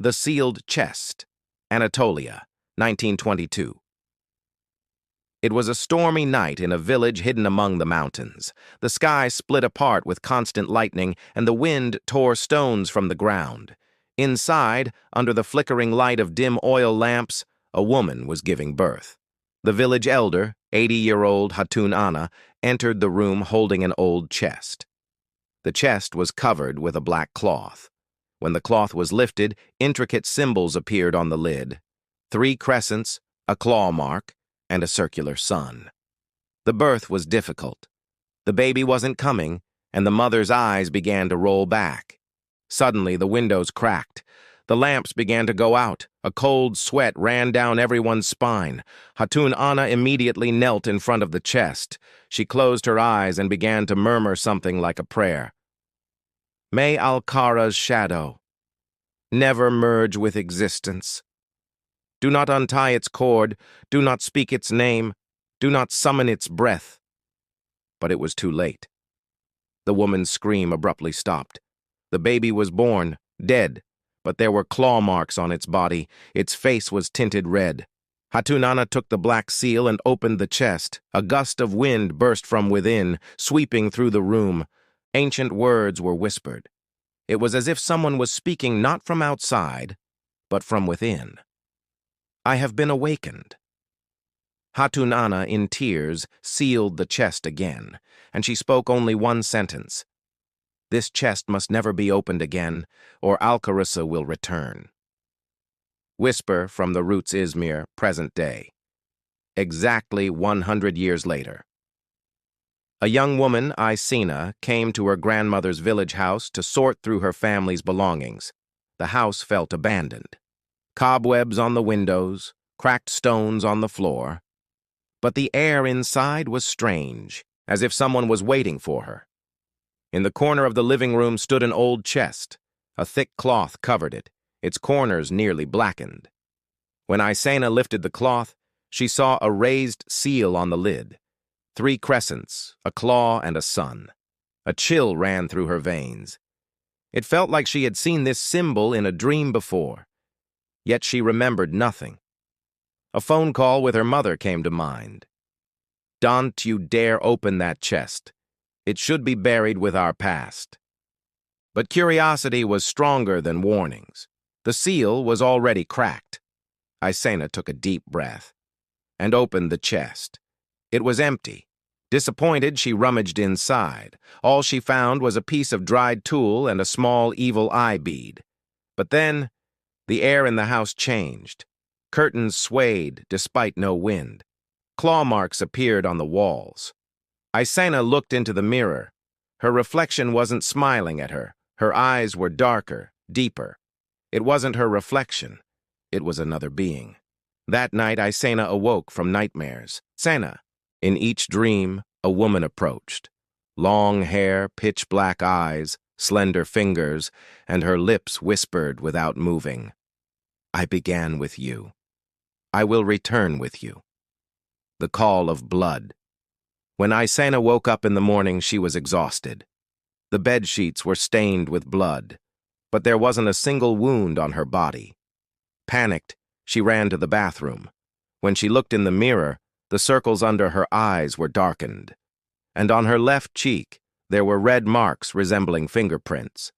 The Sealed Chest, Anatolia, 1922. It was a stormy night in a village hidden among the mountains. The sky split apart with constant lightning, and the wind tore stones from the ground. Inside, under the flickering light of dim oil lamps, a woman was giving birth. The village elder, 80-year-old Hatun Ana, entered the room holding an old chest. The chest was covered with a black cloth. When the cloth was lifted, intricate symbols appeared on the lid: 3 crescents, a claw mark, and a circular sun. The birth was difficult. The baby wasn't coming, and the mother's eyes began to roll back. Suddenly, the windows cracked. The lamps began to go out. A cold sweat ran down everyone's spine. Hatun Ana immediately knelt in front of the chest. She closed her eyes and began to murmur something like a prayer. May Alkarı's shadow never merge with existence. Do not untie its cord, do not speak its name, do not summon its breath. But it was too late. The woman's scream abruptly stopped. The baby was born, dead, but there were claw marks on its body. Its face was tinted red. Hatun Ana took the black seal and opened the chest. A gust of wind burst from within, sweeping through the room. Ancient words were whispered. It was as if someone was speaking not from outside, but from within. I have been awakened. Hatun Ana, in tears, sealed the chest again, and she spoke only one sentence. This chest must never be opened again, or Alkarısı will return. Whisper from the roots Izmir, present day. Exactly 100 years later. A young woman, Aysina, came to her grandmother's village house to sort through her family's belongings. The house felt abandoned. Cobwebs on the windows, cracked stones on the floor. But the air inside was strange, as if someone was waiting for her. In the corner of the living room stood an old chest. A thick cloth covered it, its corners nearly blackened. When Aysina lifted the cloth, she saw a raised seal on the lid. 3 crescents, a claw, and a sun. A chill ran through her veins. It felt like she had seen this symbol in a dream before. Yet she remembered nothing. A phone call with her mother came to mind. Don't you dare open that chest. It should be buried with our past. But curiosity was stronger than warnings. The seal was already cracked. Aysina took a deep breath and opened the chest. It was empty. Disappointed, she rummaged inside. All she found was a piece of dried tulle and a small evil eye bead. But then, the air in the house changed. Curtains swayed despite no wind. Claw marks appeared on the walls. Aysina looked into the mirror. Her reflection wasn't smiling at her. Her eyes were darker, deeper. It wasn't her reflection. It was another being. That night, Aysina awoke from nightmares. Aysina. In each dream, a woman approached. Long hair, pitch-black eyes, slender fingers, and her lips whispered without moving. I began with you. I will return with you. The call of blood. When Aysina woke up in the morning, she was exhausted. The bed sheets were stained with blood, but there wasn't a single wound on her body. Panicked, she ran to the bathroom. When she looked in the mirror, the circles under her eyes were darkened, and on her left cheek there were red marks resembling fingerprints.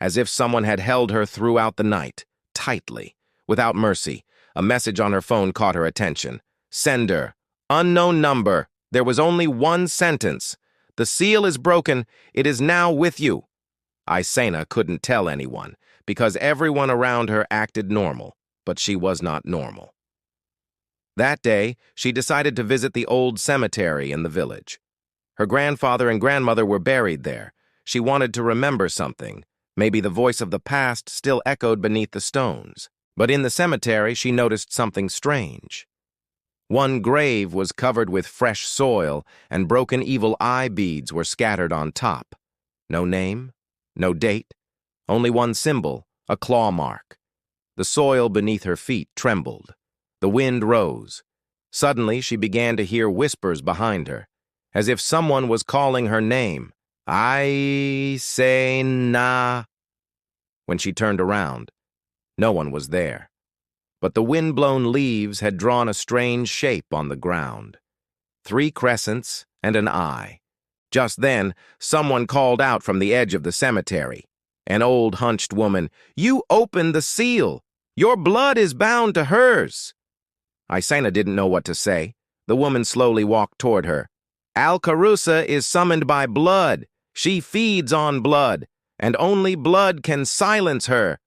As if someone had held her throughout the night, tightly, without mercy. A message on her phone caught her attention. Sender, unknown number. There was only one sentence. The seal is broken. It is now with you. Aysina couldn't tell anyone, because everyone around her acted normal, but she was not normal. That day, she decided to visit the old cemetery in the village. Her grandfather and grandmother were buried there. She wanted to remember something. Maybe the voice of the past still echoed beneath the stones. But in the cemetery, she noticed something strange. One grave was covered with fresh soil, and broken evil eye beads were scattered on top. No name, no date, only one symbol, a claw mark. The soil beneath her feet trembled. The wind rose. Suddenly, she began to hear whispers behind her, as if someone was calling her name. Aysina. When she turned around, No one was there. But the wind-blown leaves had drawn a strange shape on the ground. 3 crescents and an eye. Just then, someone called out from the edge of the cemetery. An old, hunched woman, "You opened the seal! Your blood is bound to hers!" Isena didn't know what to say. The woman slowly walked toward her. "Alkarısı is summoned by blood. She feeds on blood, and only blood can silence her."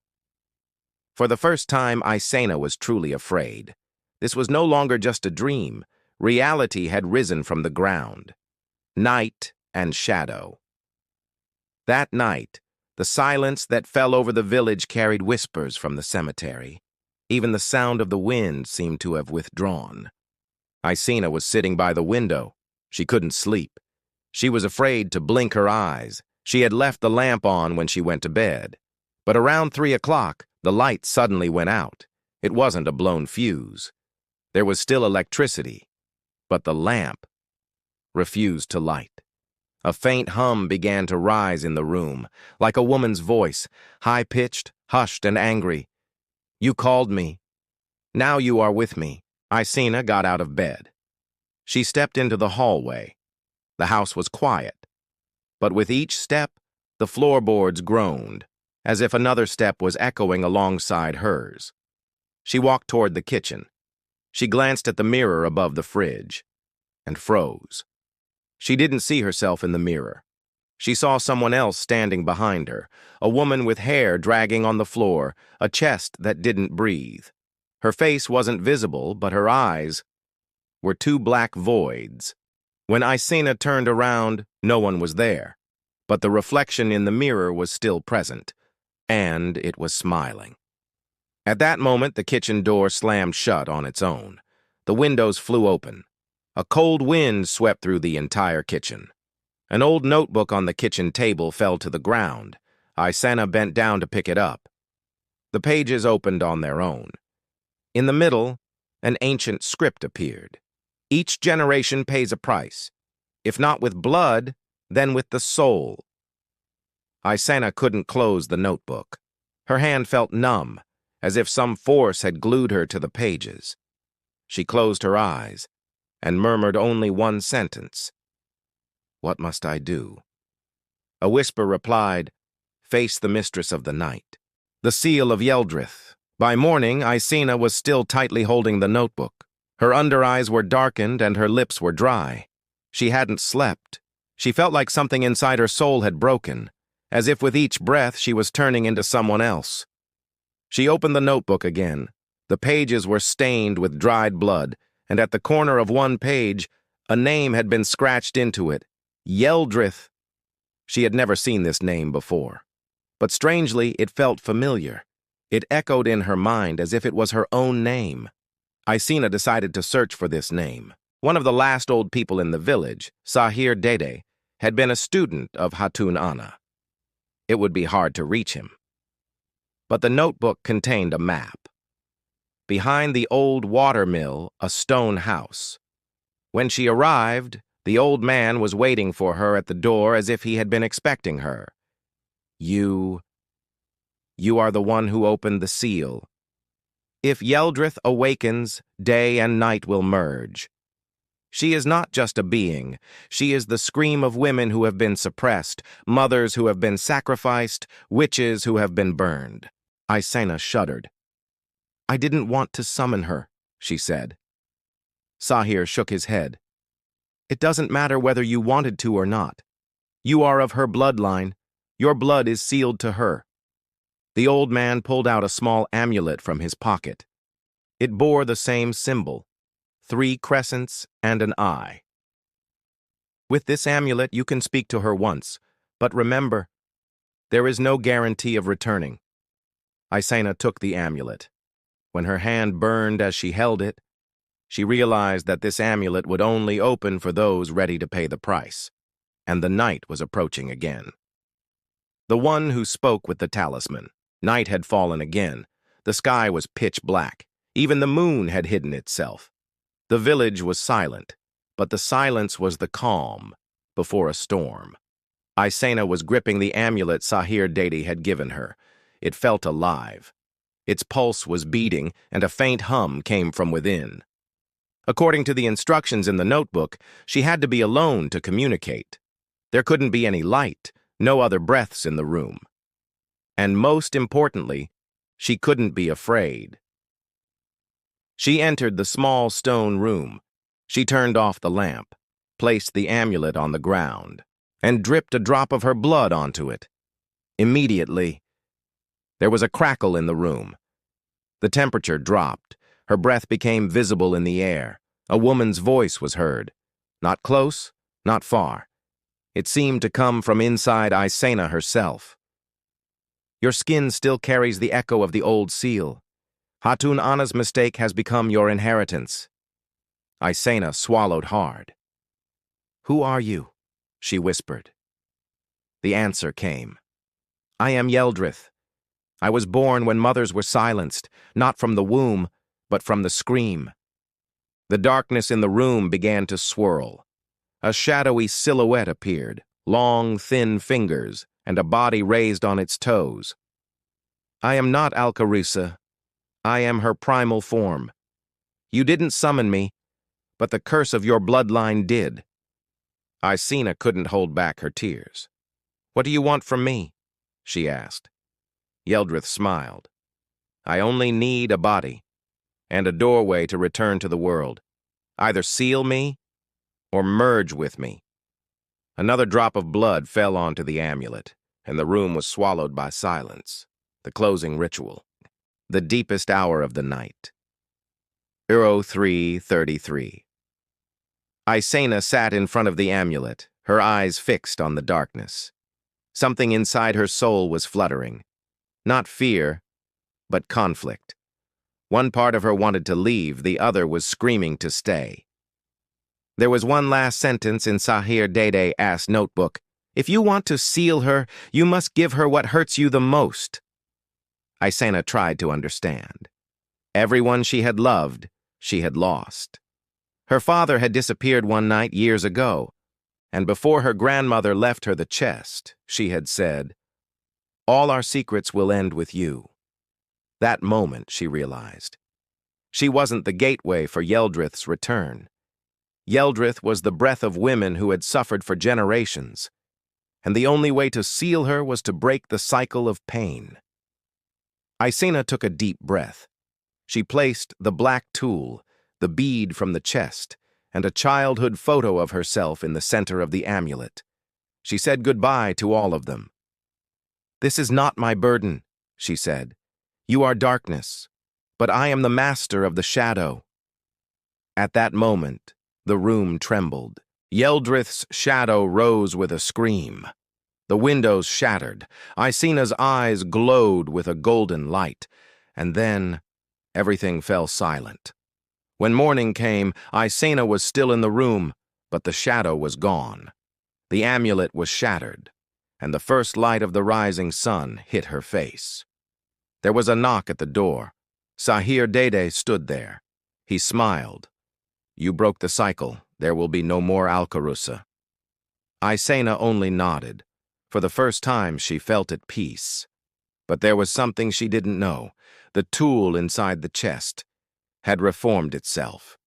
For the first time, Isena was truly afraid. This was no longer just a dream. Reality had risen from the ground. Night and shadow. That night, the silence that fell over the village carried whispers from the cemetery. Even the sound of the wind seemed to have withdrawn. Isena was sitting by the window. She couldn't sleep. She was afraid to blink her eyes. She had left the lamp on when she went to bed. But around 3 o'clock, the light suddenly went out. It wasn't a blown fuse. There was still electricity, but the lamp refused to light. A faint hum began to rise in the room, like a woman's voice, high-pitched, hushed, and angry. "You called me. Now you are with me." Isena got out of bed. She stepped into the hallway. The house was quiet, but with each step, the floorboards groaned, as if another step was echoing alongside hers. She walked toward the kitchen. She glanced at the mirror above the fridge, and froze. She didn't see herself in the mirror. She saw someone else standing behind her, a woman with hair dragging on the floor, a chest that didn't breathe. Her face wasn't visible, but her eyes were 2 black voids. When Isena turned around, no one was there, but the reflection in the mirror was still present, and it was smiling. At that moment, the kitchen door slammed shut on its own. The windows flew open. A cold wind swept through the entire kitchen. An old notebook on the kitchen table fell to the ground. Isena bent down to pick it up. The pages opened on their own. In the middle, an ancient script appeared. Each generation pays a price. If not with blood, then with the soul. Isena couldn't close the notebook. Her hand felt numb, as if some force had glued her to the pages. She closed her eyes and murmured only one sentence. "What must I do?" A whisper replied, "Face the mistress of the night." The seal of Yeldrith. By morning, Isena was still tightly holding the notebook. Her under eyes were darkened and her lips were dry. She hadn't slept. She felt like something inside her soul had broken, as if with each breath she was turning into someone else. She opened the notebook again. The pages were stained with dried blood, and at the corner of one page, a name had been scratched into it. Yeldrith. She had never seen this name before. But strangely, it felt familiar. It echoed in her mind as if it was her own name. Isena decided to search for this name. One of the last old people in the village, Sahir Dede, had been a student of Hatun Ana. It would be hard to reach him. But the notebook contained a map. Behind the old water mill, a stone house. When she arrived, the old man was waiting for her at the door as if he had been expecting her. You are the one who opened the seal. If Yeldrith awakens, day and night will merge. She is not just a being. She is the scream of women who have been suppressed, mothers who have been sacrificed, witches who have been burned. Isena shuddered. "I didn't want to summon her," she said. Sahir shook his head. "It doesn't matter whether you wanted to or not. You are of her bloodline. Your blood is sealed to her." The old man pulled out a small amulet from his pocket. It bore the same symbol, 3 crescents and an eye. "With this amulet you can speak to her once, but remember, there is no guarantee of returning." Isena took the amulet. When her hand burned as she held it, she realized that this amulet would only open for those ready to pay the price, and the night was approaching again. The one who spoke with the talisman. Night had fallen again. The sky was pitch black. Even the moon had hidden itself. The village was silent, but the silence was the calm before a storm. Isena was gripping the amulet Sahir Dede had given her. It felt alive. Its pulse was beating, and a faint hum came from within. According to the instructions in the notebook, she had to be alone to communicate. There couldn't be any light, no other breaths in the room. And most importantly, she couldn't be afraid. She entered the small stone room. She turned off the lamp, placed the amulet on the ground, and dripped a drop of her blood onto it. Immediately, there was a crackle in the room. The temperature dropped. Her breath became visible in the air. A woman's voice was heard. Not close, not far. It seemed to come from inside Aysena herself. Your skin still carries the echo of the old seal. Hatun Ana's mistake has become your inheritance. Aysena swallowed hard. Who are you? She whispered. The answer came. I am Yeldrith. I was born when mothers were silenced, not from the womb, but from the scream. The darkness in the room began to swirl. A shadowy silhouette appeared, long, thin fingers, and a body raised on its toes. I am not Alkarısı. I am her primal form. You didn't summon me, but the curse of your bloodline did. Aysena couldn't hold back her tears. What do you want from me? She asked. Yeldrith smiled. I only need a body, and a doorway to return to the world. Either seal me, or merge with me. Another drop of blood fell onto the amulet, and the room was swallowed by silence, the closing ritual, the deepest hour of the night. Euro 3:33. Aysena sat in front of the amulet, her eyes fixed on the darkness. Something inside her soul was fluttering. Not fear, but conflict. One part of her wanted to leave, the other was screaming to stay. There was one last sentence in Sahir Dede's notebook. If you want to seal her, you must give her what hurts you the most. Aysena tried to understand. Everyone she had loved, she had lost. Her father had disappeared one night years ago, and before her grandmother left her the chest, she had said, "All our secrets will end with you." That moment, she realized. She wasn't the gateway for Yeldrith's return. Yeldrith was the breath of women who had suffered for generations, and the only way to seal her was to break the cycle of pain. Aysena took a deep breath. She placed the black tool, the bead from the chest, and a childhood photo of herself in the center of the amulet. She said goodbye to all of them. This is not my burden, she said. You are darkness, but I am the master of the shadow. At that moment, the room trembled. Yeldrith's shadow rose with a scream. The windows shattered. Aysena's eyes glowed with a golden light, and then everything fell silent. When morning came, Aysena was still in the room, but the shadow was gone. The amulet was shattered, and the first light of the rising sun hit her face. There was a knock at the door. Sahir Dede stood there. He smiled. You broke the cycle. There will be no more Alkarısı. Aysena only nodded. For the first time, she felt at peace. But there was something she didn't know. The tool inside the chest had reformed itself.